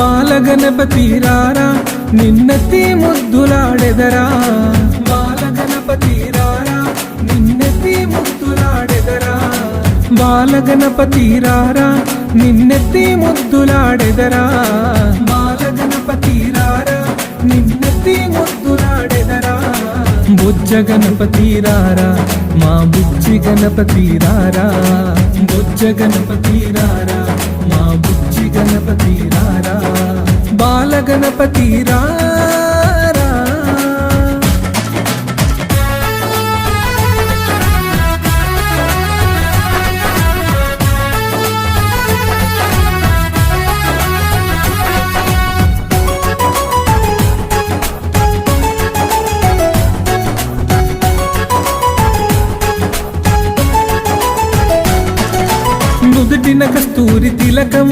బాలగణపతి రారా నిన్నెత్తి ముద్దులాడెదరా బాలగణపతి రారా నిన్నెత్తి ముద్దులాడెదరా బాలగణపతి రారా నిన్నెత్తి ముద్దులాడెదరా బాలగణపతి రారా నిన్నెత్తి ముద్దులాడెదరా బుజ్జ గణపతి రారా మా బుజ్జి గణపతి రారా బుజ్జ గణపతి రారా మా బుజ్జి గణపతి రారా బాలగణపతి రారా నుదుటిన కస్తూరి తిలకం